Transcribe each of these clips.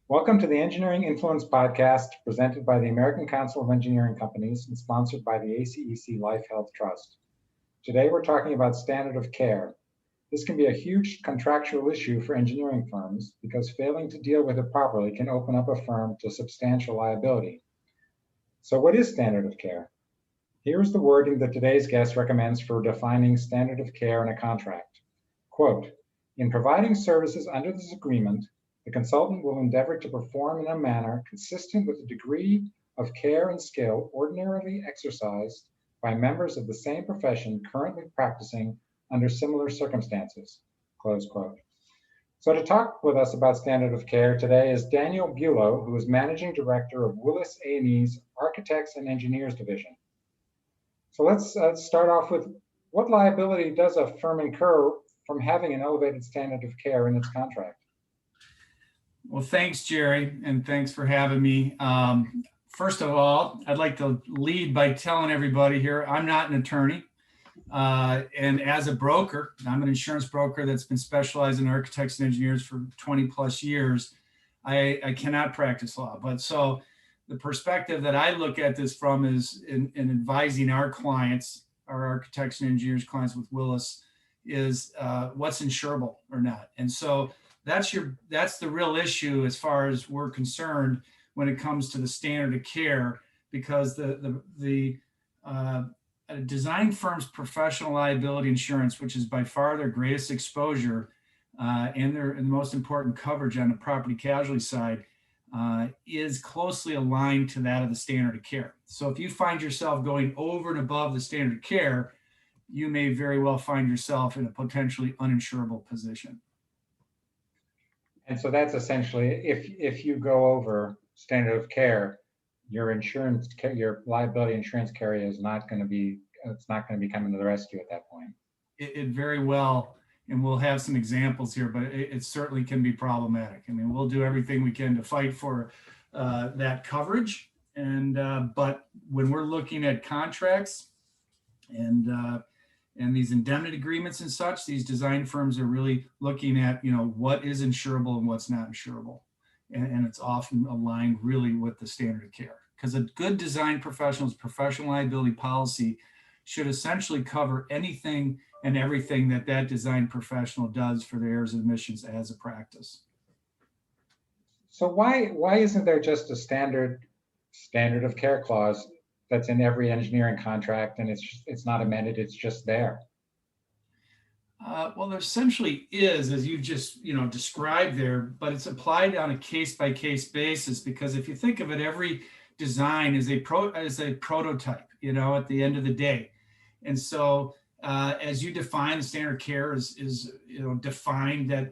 Welcome to the Engineering Influence Podcast, presented by the American Council of Engineering Companies and sponsored by the ACEC Life Health Trust. Today we're talking about standard of care. This can be a huge contractual issue for engineering firms because failing to deal with it properly can open up a firm to substantial liability. So what is standard of care? Here's the wording that today's guest recommends for defining standard of care in a contract. Quote, in providing services under this agreement, the consultant will endeavor to perform in a manner consistent with the degree of care and skill ordinarily exercised by members of the same profession currently practicing under similar circumstances, close quote. So to talk with us about standard of care today is Daniel Buelow, who is Managing Director of Willis A&E's Architects and Engineers Division. So let's start off with, what liability does a firm incur from having an elevated standard of care in its contract? Well, thanks, Jerry, and thanks for having me. First of all, I'd like to lead by telling everybody here, I'm not an attorney. And as a broker, I'm an insurance broker that's been specialized in architects and engineers for 20 plus years. I cannot practice law. But so the perspective that I look at this from is in advising our clients, our architects and engineers clients with Willis, is what's insurable or not. And so that's the real issue as far as we're concerned when it comes to the standard of care, because the design firm's professional liability insurance, which is by far their greatest exposure and their most important coverage on the property casualty side, is closely aligned to that of the standard of care. So if you find yourself going over and above the standard of care, you may very well find yourself in a potentially uninsurable position. And so that's essentially, if you go over standard of care, your liability insurance carrier is not going to be, it's not going to be coming to the rescue at that point. It very well, and we'll have some examples here, but it certainly can be problematic. I mean, we'll do everything we can to fight for that coverage. And but when we're looking at contracts and these indemnity agreements and such, these design firms are really looking at, what is insurable and what's not insurable. And it's often aligned really with the standard of care, because a good design professional's professional liability policy should essentially cover anything and everything that design professional does for their errors and omissions as a practice. So why isn't there just a standard of care clause that's in every engineering contract and it's not amended, it's just there? Well, there essentially is, as you just described there, but it's applied on a case-by-case basis, because if you think of it, every design is a prototype, at the end of the day. And so as you define, the standard of care is defined that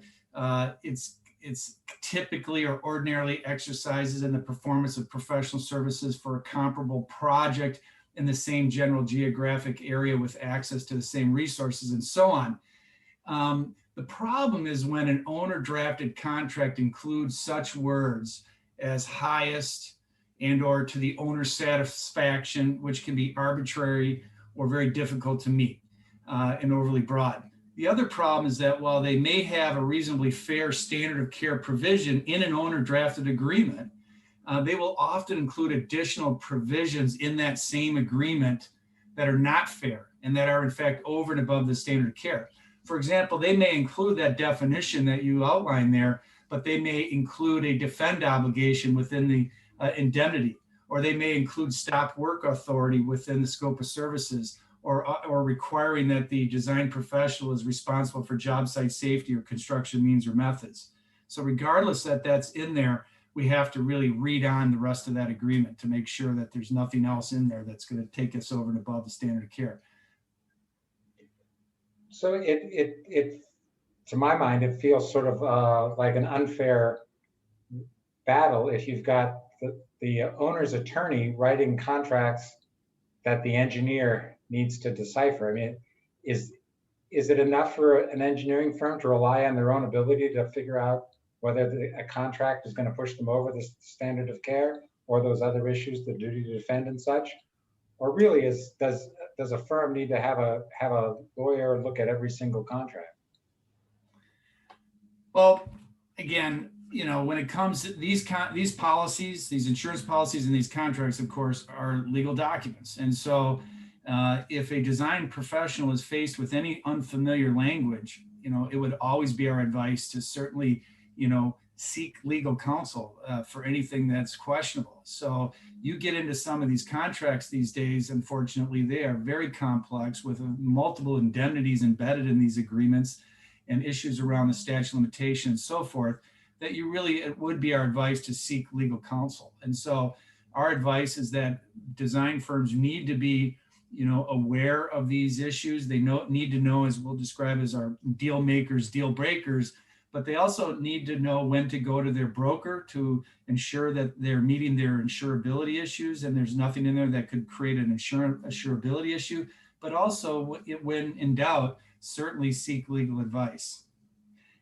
it's typically or ordinarily exercises in the performance of professional services for a comparable project in the same general geographic area with access to the same resources and so on. The problem is when an owner drafted contract includes such words as highest and or to the owner's satisfaction, which can be arbitrary or very difficult to meet and overly broad. The other problem is that while they may have a reasonably fair standard of care provision in an owner drafted agreement, they will often include additional provisions in that same agreement that are not fair and that are in fact over and above the standard of care. For example, they may include that definition that you outlined there, but they may include a defend obligation within the indemnity, or they may include stop work authority within the scope of services, or requiring that the design professional is responsible for job site safety or construction means or methods. So regardless that that's in there, we have to really read on the rest of that agreement to make sure that there's nothing else in there that's going to take us over and above the standard of care. So it to my mind, it feels sort of like an unfair battle if you've got the owner's attorney writing contracts that the engineer needs to decipher. I mean, is it enough for an engineering firm to rely on their own ability to figure out whether a contract is going to push them over the standard of care or those other issues, the duty to defend and such? Or really does a firm need to have a lawyer look at every single contract? Well, again, when it comes to these policies, these insurance policies and these contracts, of course, are legal documents. And so if a design professional is faced with any unfamiliar language, it would always be our advice to certainly, seek legal counsel for anything that's questionable. So you get into some of these contracts these days, unfortunately, they are very complex with multiple indemnities embedded in these agreements and issues around the statute of limitations and so forth, that it would be our advice to seek legal counsel. And so our advice is that design firms need to be, aware of these issues. They need to know, as we'll describe as our deal makers, deal breakers, but they also need to know when to go to their broker to ensure that they're meeting their insurability issues and there's nothing in there that could create an insurability issue. But also, when in doubt, certainly seek legal advice.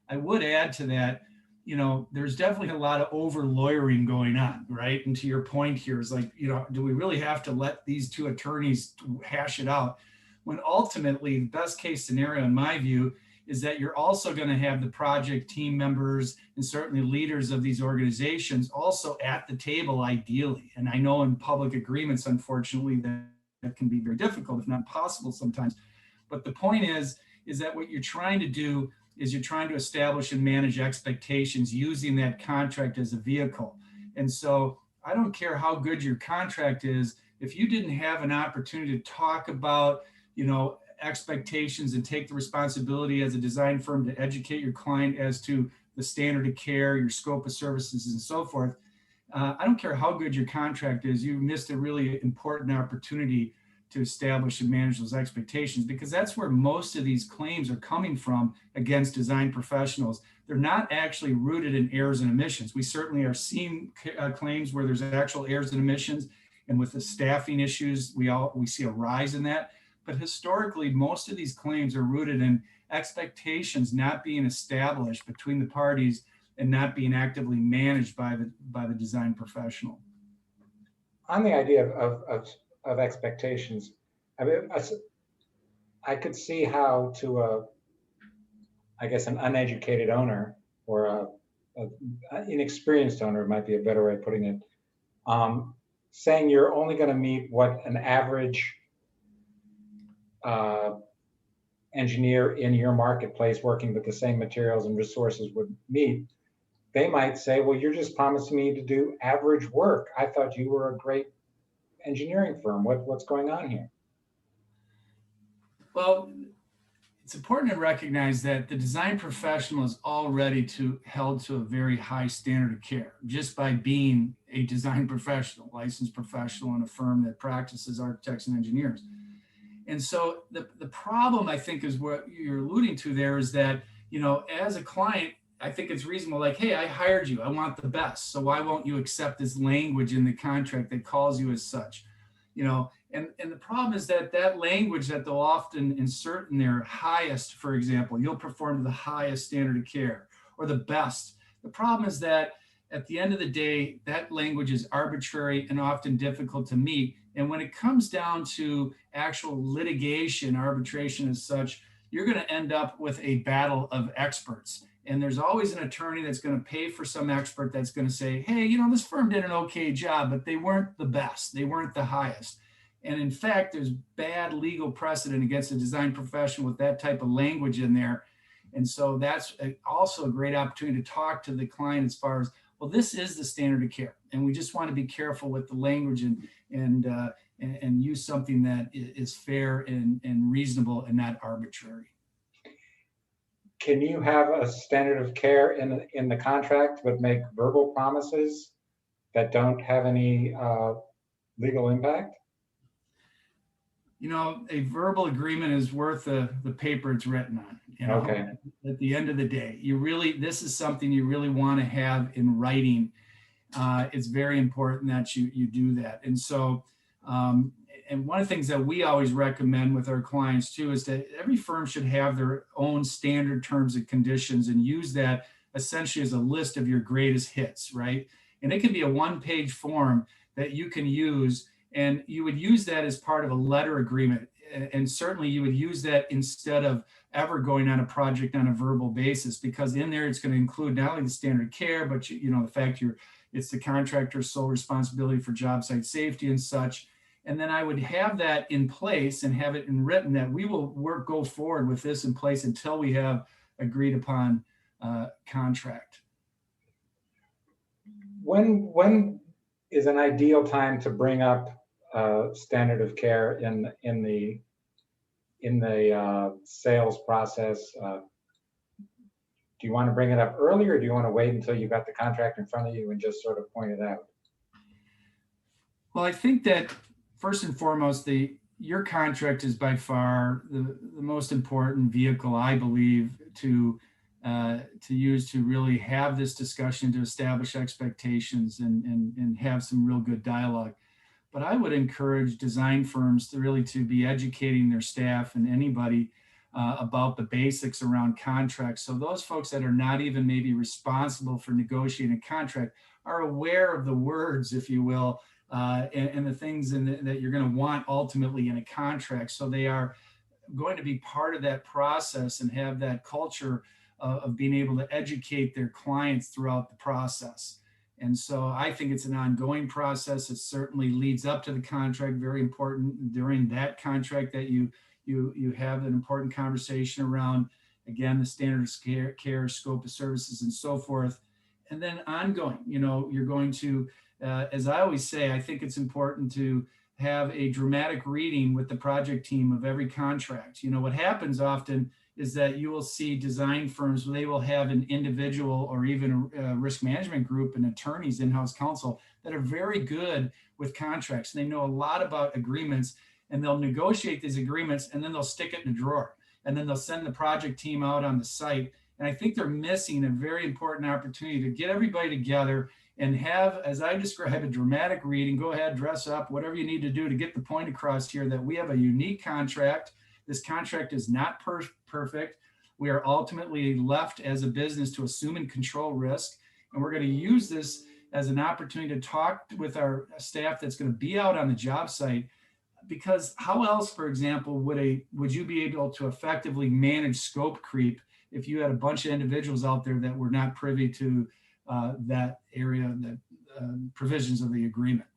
I would add to that, there's definitely a lot of over lawyering going on, right? And to your point here is like, do we really have to let these two attorneys hash it out? When ultimately, the best case scenario, in my view, is that you're also going to have the project team members and certainly leaders of these organizations also at the table, ideally. And I know in public agreements, unfortunately, that can be very difficult, if not impossible sometimes. But the point is that what you're trying to do is you're trying to establish and manage expectations using that contract as a vehicle. And so I don't care how good your contract is, if you didn't have an opportunity to talk about, expectations and take the responsibility as a design firm to educate your client as to the standard of care, your scope of services, and so forth. I don't care how good your contract is, you missed a really important opportunity to establish and manage those expectations, because that's where most of these claims are coming from against design professionals. They're not actually rooted in errors and omissions. We certainly are seeing claims where there's actual errors and omissions, and with the staffing issues, we see a rise in that. But historically, most of these claims are rooted in expectations not being established between the parties and not being actively managed by the design professional. On the idea of expectations, I could see how to an uneducated owner or an inexperienced owner might be a better way of putting it, saying you're only going to meet what an average engineer in your marketplace working with the same materials and resources would meet. They might say, well, you're just promising me to do average work. I thought you were a great engineering firm. What's going on here? Well, it's important to recognize that the design professional is already held to a very high standard of care just by being a design professional, licensed professional in a firm that practices architects and engineers. And so the problem, I think, is what you're alluding to there is that, as a client, I think it's reasonable, like, hey, I hired you, I want the best. So why won't you accept this language in the contract that calls you as such? And the problem is that language that they'll often insert in their highest, for example, you'll perform to the highest standard of care or the best. The problem is that at the end of the day, that language is arbitrary and often difficult to meet. And when it comes down to actual litigation, arbitration as such, you're going to end up with a battle of experts. And there's always an attorney that's going to pay for some expert that's going to say, hey, this firm did an okay job, but they weren't the best. They weren't the highest. And in fact, there's bad legal precedent against a design professional with that type of language in there. And so that's also a great opportunity to talk to the client as far as, well, this is the standard of care. And we just want to be careful with the language and use something that is fair and reasonable and not arbitrary. Can you have a standard of care in the contract but make verbal promises that don't have any legal impact? A verbal agreement is worth the paper it's written on. Okay. At the end of the day, this is something you really want to have in writing. It's very important that you do that. And so, and one of the things that we always recommend with our clients too is that every firm should have their own standard terms and conditions and use that essentially as a list of your greatest hits, right? And it can be a one-page form that you can use, and you would use that as part of a letter agreement and certainly you would use that instead of ever going on a project on a verbal basis, because in there it's going to include not only the standard care, but the fact it's the contractor's sole responsibility for job site safety and such. And then I would have that in place and have it in written that we will go forward with this in place until we have agreed upon contract. When is an ideal time to bring up standard of care in the sales process? Do you want to bring it up earlier, or do you want to wait until you've got the contract in front of you and just sort of point it out? Well, I think that first and foremost, your contract is by far the most important vehicle, I believe, to use to really have this discussion, to establish expectations and have some real good dialogue. But I would encourage design firms to be educating their staff and anybody about the basics around contracts. So those folks that are not even maybe responsible for negotiating a contract are aware of the words, if you will, and the things that you're going to want ultimately in a contract. So they are going to be part of that process and have that culture of being able to educate their clients throughout the process. And so I think it's an ongoing process. It certainly leads up to the contract. Very important during that contract that you have an important conversation around, again, the standard of care, scope of services, and so forth. And then ongoing, you're going to, as I always say, I think it's important to have a dramatic reading with the project team of every contract. What happens often is that you will see design firms, they will have an individual or even a risk management group and attorneys, in-house counsel that are very good with contracts. And they know a lot about agreements, and they'll negotiate these agreements, and then they'll stick it in a drawer, and then they'll send the project team out on the site. And I think they're missing a very important opportunity to get everybody together and have, as I describe, a dramatic reading. Go ahead, dress up, whatever you need to do to get the point across here that we have a unique contract. This contract is not perfect. We are ultimately left as a business to assume and control risk. And we're going to use this as an opportunity to talk with our staff that's going to be out on the job site. Because how else, for example, would you be able to effectively manage scope creep if you had a bunch of individuals out there that were not privy to that area, the provisions of the agreement?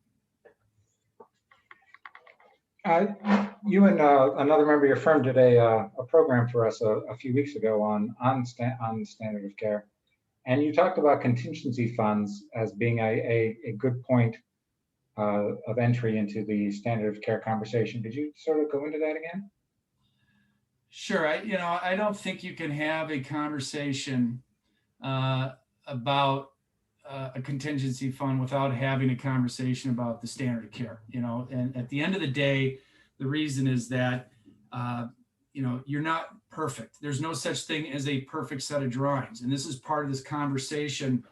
You and another member of your firm did a program for us a few weeks ago on standard of care, and you talked about contingency funds as being a good point of entry into the standard of care conversation. Could you sort of go into that again? Sure. I don't think you can have a conversation about a contingency fund without having a conversation about the standard of care. And at the end of the day, the reason is that you're not perfect. There's no such thing as a perfect set of drawings, and this is part of this conversation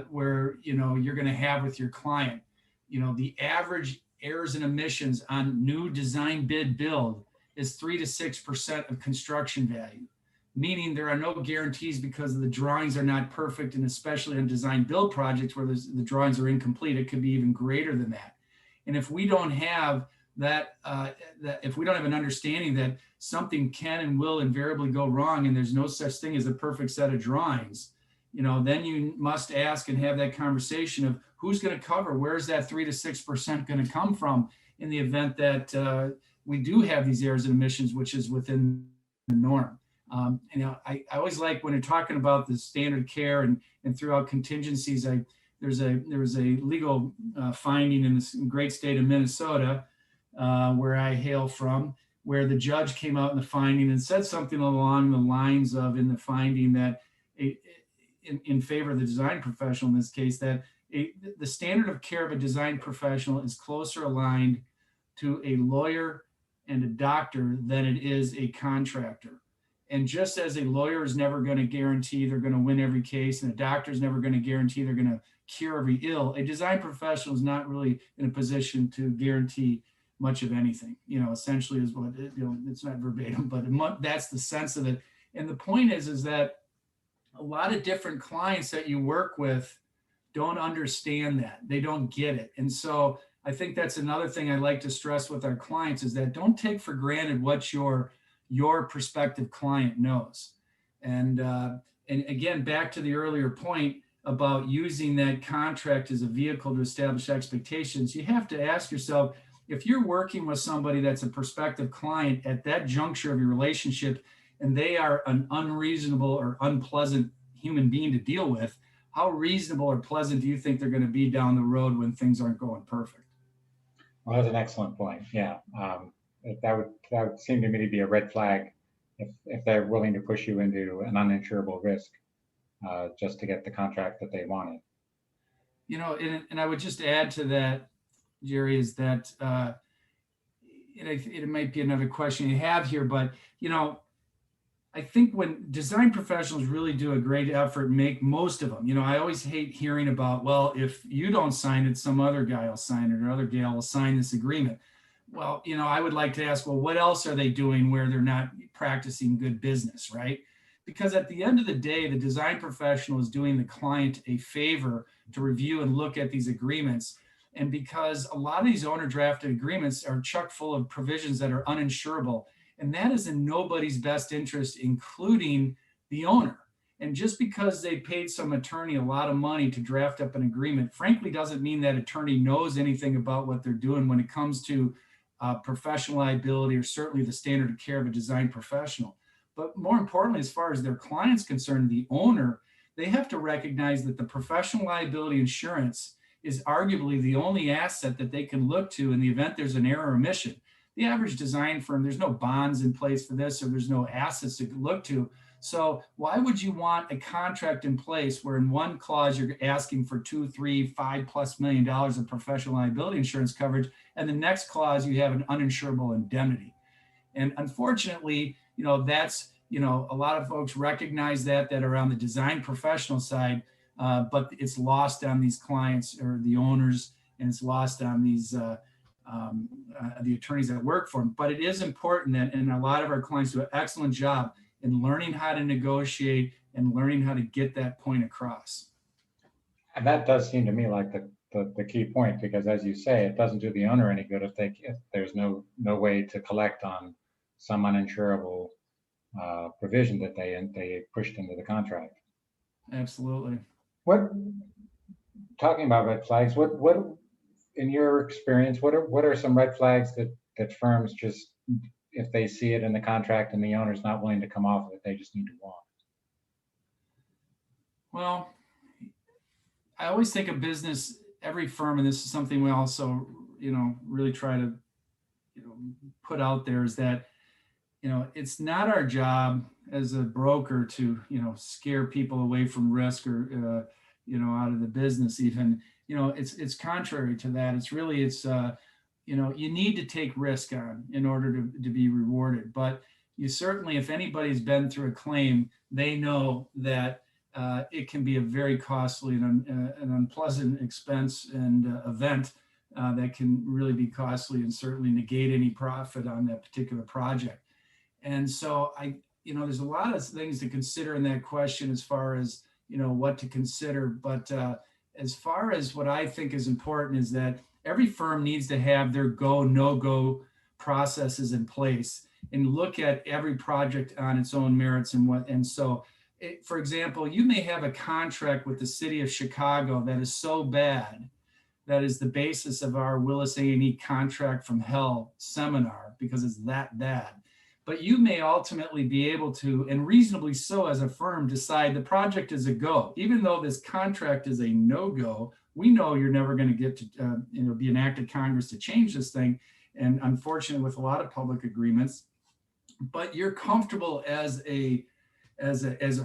where you're going to have with your client. The average errors and omissions on new design bid build is 3 to 6% of construction value, meaning there are no guarantees because the drawings are not perfect, and especially on design build projects where the drawings are incomplete, it could be even greater than that. And if we don't have that if we don't have an understanding that something can and will invariably go wrong, and there's no such thing as a perfect set of drawings, then you must ask and have that conversation of who's going to cover, where's that 3 to 6% going to come from in the event that we do have these errors and omissions, which is within the norm. I always like when you're talking about the standard care and throughout contingencies, there was a legal finding in this great state of Minnesota, where I hail from, where the judge came out in the finding and said something along the lines of, in the finding, that in favor of the design professional in this case, that the standard of care of a design professional is closer aligned to a lawyer and a doctor than it is a contractor. And just as a lawyer is never going to guarantee they're going to win every case, and a doctor is never going to guarantee they're going to cure every ill, a design professional is not really in a position to guarantee much of anything. Essentially is what, it's not verbatim, but that's the sense of it. And the point is that a lot of different clients that you work with don't understand that. They don't get it. And so I think that's another thing I like to stress with our clients is that don't take for granted what your prospective client knows. And again, back to the earlier point about using that contract as a vehicle to establish expectations, you have to ask yourself, if you're working with somebody that's a prospective client at that juncture of your relationship, and they are an unreasonable or unpleasant human being to deal with, how reasonable or pleasant do you think they're going to be down the road when things aren't going perfect? Well, that's an excellent point. Yeah, that would seem to me to be a red flag if they're willing to push you into an uninsurable risk just to get the contract that they wanted. And I would just add to that, Jerry, is that it might be another question you have here, but I think when design professionals really do a great effort, make most of them, I always hate hearing about, well, if you don't sign it, some other guy will sign it or other gal will sign this agreement. Well, I would like to ask, well, what else are they doing where they're not practicing good business, right? Because at the end of the day, the design professional is doing the client a favor to review and look at these agreements. And because a lot of these owner drafted agreements are chock full of provisions that are uninsurable, and that is in nobody's best interest, including the owner. And just because they paid some attorney a lot of money to draft up an agreement, frankly, doesn't mean that attorney knows anything about what they're doing when it comes to professional liability, or certainly the standard of care of a design professional. But more importantly, as far as their client's concerned, the owner, they have to recognize that the professional liability insurance is arguably the only asset that they can look to in the event there's an error or omission. The average design firm, there's no bonds in place for this, or there's no assets to look to. So why would you want a contract in place where in one clause you're asking for $2, $3, $5+ million of professional liability insurance coverage, and the next clause you have an uninsurable indemnity? And unfortunately, that's, a lot of folks recognize that are on the design professional side, but it's lost on these clients or the owners, and it's lost on these the attorneys that work for them. But it is important that, and a lot of our clients do an excellent job in learning how to negotiate and learning how to get that point across. And that does seem to me like the key point, because as you say, it doesn't do the owner any good if there's no way to collect on some uninsurable provision that they pushed into the contract. Absolutely. Talking about red flags, what in your experience, what are some red flags that firms just, if they see it in the contract and the owner's not willing to come off of it, they just need to walk? Well, I always think of business, every firm, and this is something we also, really try to, put out there, is that, it's not our job as a broker to, scare people away from risk or, out of the business even. It's contrary to that. It's really, you need to take risk on in order to be rewarded. But you certainly, if anybody's been through a claim, they know that it can be a very costly and an unpleasant expense and event that can really be costly and certainly negate any profit on that particular project. And so there's a lot of things to consider in that question as far as, what to consider. But as far as what I think is important is that every firm needs to have their go, no-go processes in place and look at every project on its own merits for example, you may have a contract with the city of Chicago that is so bad, that is the basis of our Willis A&E contract from hell seminar, because it's that bad. But you may ultimately be able to, and reasonably so as a firm, decide the project is a go. Even though this contract is a no-go, we know you're never going to get to be an act of Congress to change this thing. And unfortunately, with a lot of public agreements, but you're comfortable as a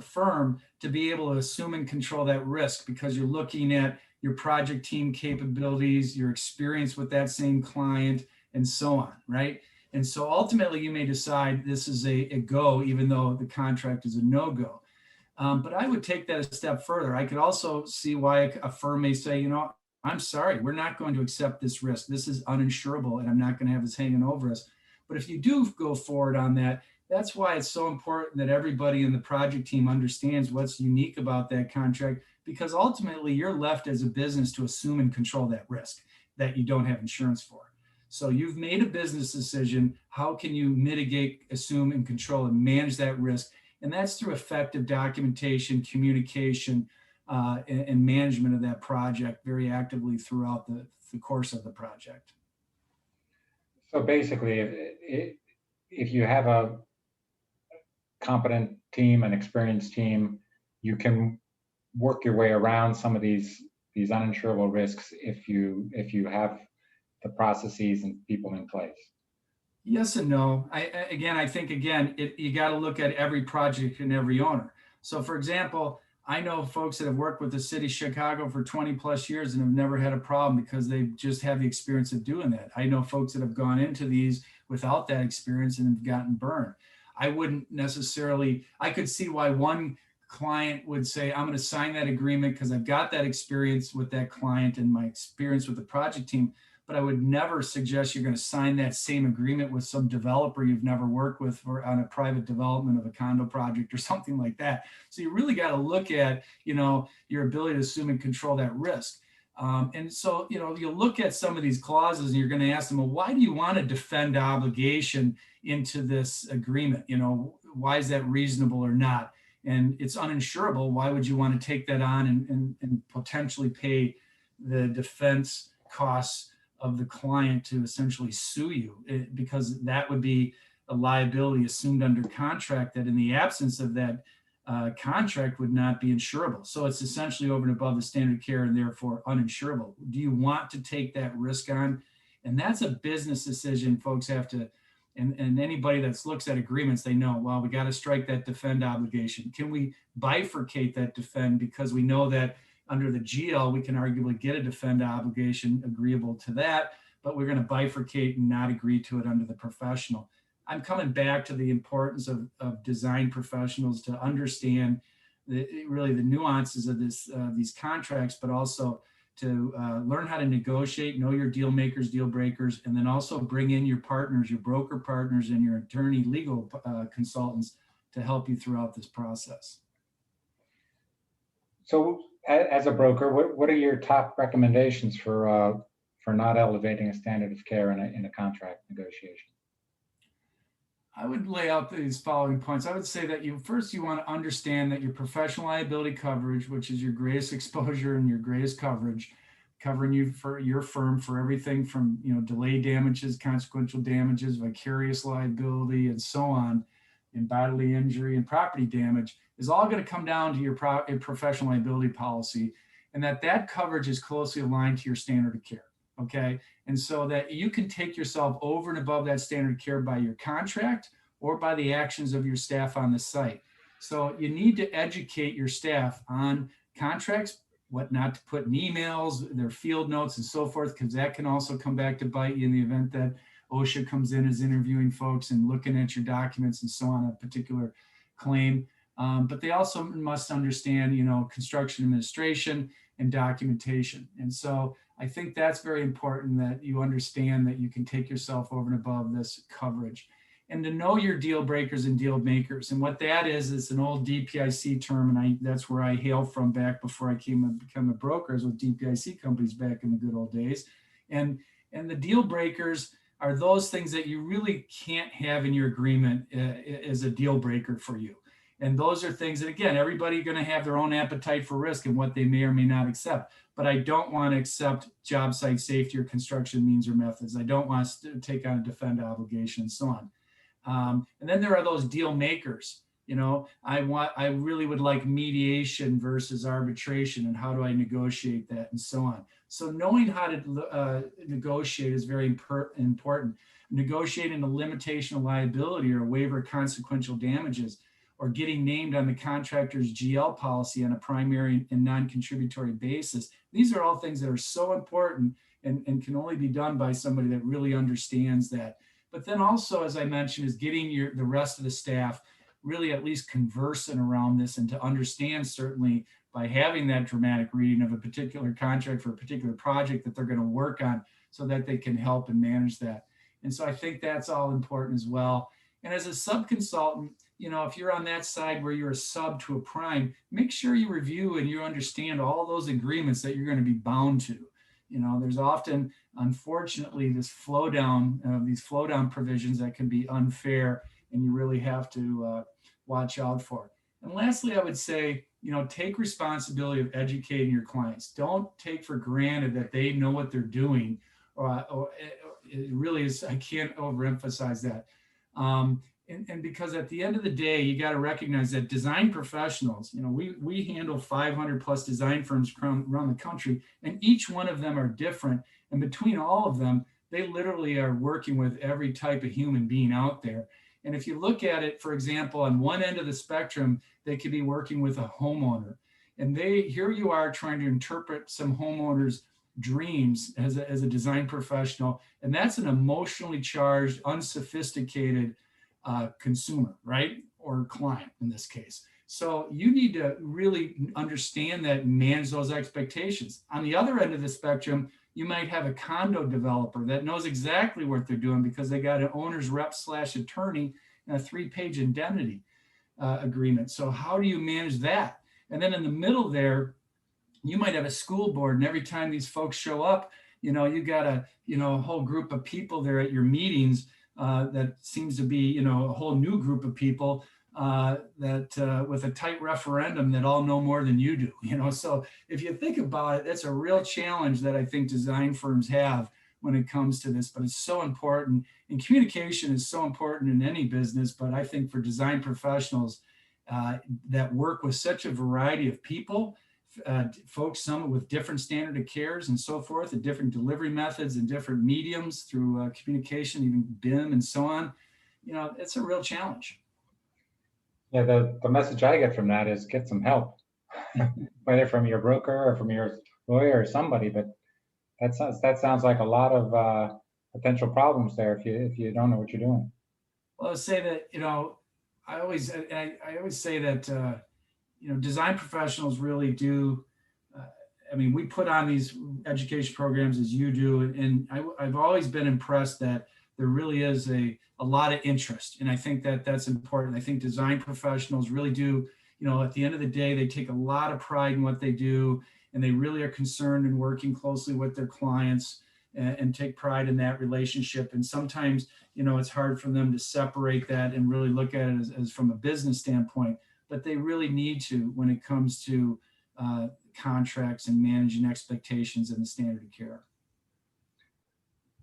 firm to be able to assume and control that risk, because you're looking at your project team capabilities, your experience with that same client, and so on, right? And so ultimately, you may decide this is a go, even though the contract is a no-go. But I would take that a step further. I could also see why a firm may say, I'm sorry, we're not going to accept this risk. This is uninsurable, and I'm not going to have this hanging over us. But if you do go forward on that, that's why it's so important that everybody in the project team understands what's unique about that contract, because ultimately you're left as a business to assume and control that risk. that you don't have insurance for. So you've made a business decision. How can you mitigate, assume, and control and manage that risk? And that's through effective documentation, communication, and management of that project very actively throughout the course of the project. So basically, if you have a competent team, an experienced team, you can work your way around some of these uninsurable risks if you have the processes and people in place. Yes and no. I think you got to look at every project and every owner. So, for example, I know folks that have worked with the city of Chicago for 20 plus years and have never had a problem because they just have the experience of doing that. I know folks that have gone into these without that experience and have gotten burned. I wouldn't necessarily, I could see why one client would say, I'm going to sign that agreement because I've got that experience with that client and my experience with the project team. But I would never suggest you're going to sign that same agreement with some developer you've never worked with on a private development of a condo project or something like that. So you really got to look at, your ability to assume and control that risk. And so, you look at some of these clauses and you're going to ask them, well, why do you want to defend obligation into this agreement? Why is that reasonable or not? And it's uninsurable. Why would you want to take that on and potentially pay the defense costs of the client to essentially sue you? Because that would be a liability assumed under contract that in the absence of that contract would not be insurable. So it's essentially over and above the standard care and therefore uninsurable. Do you want to take that risk on? And that's a business decision folks have to, and anybody that looks at agreements, they know, well, we got to strike that defend obligation. Can we bifurcate that defend? Because we know that under the GL, we can arguably get a defend obligation agreeable to that, but we're going to bifurcate and not agree to it under the professional. I'm coming back to the importance of design professionals to understand really the nuances of these contracts, but also to learn how to negotiate, know your deal makers, deal breakers, and then also bring in your partners, your broker partners, and your attorney legal consultants to help you throughout this process. So as a broker, what are your top recommendations for not elevating a standard of care in a contract negotiation? I would lay out these following points. I would say that you want to understand that your professional liability coverage, which is your greatest exposure and your greatest coverage, covering you for your firm for everything from delay damages, consequential damages, vicarious liability, and so on, and bodily injury and property damage, is all going to come down to your professional liability policy, and that coverage is closely aligned to your standard of care. Okay. And so that you can take yourself over and above that standard of care by your contract or by the actions of your staff on the site. So you need to educate your staff on contracts, what not to put in emails, their field notes and so forth, because that can also come back to bite you in the event that OSHA comes in as interviewing folks and looking at your documents and so on, a particular claim. But they also must understand, construction administration and documentation. And so I think that's very important, that you understand that you can take yourself over and above this coverage, and to know your deal breakers and deal makers. And what that is an old DPIC term. And that's where I hail from back before I become a broker, is with DPIC companies back in the good old days. And the deal breakers are those things that you really can't have in your agreement as a deal breaker for you. And those are things that, again, everybody's going to have their own appetite for risk and what they may or may not accept. But I don't want to accept job site safety or construction means or methods. I don't want to take on a defend obligation and so on. And then there are those deal makers. I really would like mediation versus arbitration, and how do I negotiate that and so on. So knowing how to negotiate is very important. Negotiating a limitation of liability or a waiver of consequential damages, or getting named on the contractor's GL policy on a primary and non-contributory basis. These are all things that are so important and can only be done by somebody that really understands that. But then also, as I mentioned, is getting the rest of the staff really at least conversant around this, and to understand, certainly by having that dramatic reading of a particular contract for a particular project that they're going to work on, so that they can help and manage that. And so I think that's all important as well. And as a sub-consultant, if you're on that side where you're a sub to a prime, make sure you review and you understand all those agreements that you're going to be bound to. There's often, unfortunately, these flow down provisions that can be unfair, and you really have to watch out for. And lastly, I would say, take responsibility of educating your clients. Don't take for granted that they know what they're doing, or it really is, I can't overemphasize that. And because at the end of the day, you got to recognize that design professionals, we handle 500 plus design firms around the country, and each one of them are different. And between all of them, they literally are working with every type of human being out there. And if you look at it, for example, on one end of the spectrum, they could be working with a homeowner. And here you are trying to interpret some homeowner's dreams as a design professional. And that's an emotionally charged, unsophisticated consumer, right? Or client in this case. So you need to really understand that and manage those expectations. On the other end of the spectrum, you might have a condo developer that knows exactly what they're doing because they got an owner's rep / attorney and a 3-page indemnity agreement. So how do you manage that? And then in the middle there, you might have a school board, and every time these folks show up, you got a whole group of people there at your meetings that seems to be, a whole new group of people that with a tight referendum that all know more than you do, So if you think about it, that's a real challenge that I think design firms have when it comes to this, but it's so important. And communication is so important in any business, but I think for design professionals that work with such a variety of people, folks, some with different standard of cares and so forth, and different delivery methods and different mediums through communication, even BIM and so on, it's a real challenge. Yeah, the message I get from that is get some help, whether from your broker or from your lawyer or somebody. But that sounds like a lot of potential problems there if you don't know what you're doing. Well, I would say that I always say that design professionals really do. We put on these education programs as you do, and I've always been impressed that there really is a lot of interest. And I think that that's important. I think design professionals really do, at the end of the day, they take a lot of pride in what they do, and they really are concerned in working closely with their clients and take pride in that relationship. And sometimes, it's hard for them to separate that and really look at it as from a business standpoint, but they really need to when it comes to contracts and managing expectations and the standard of care.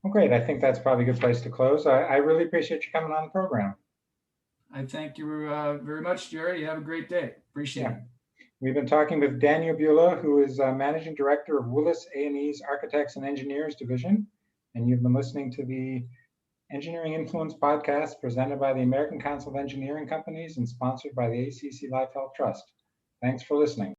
Well, great. I think that's probably a good place to close. I really appreciate you coming on the program. I thank you very much, Jerry. You have a great day. Appreciate it. We've been talking with Daniel Buelow, who is Managing Director of Willis A&e's Architects and Engineers Division. And you've been listening to the Engineering Influence podcast presented by the American Council of Engineering Companies and sponsored by the ACC Life Health Trust. Thanks for listening.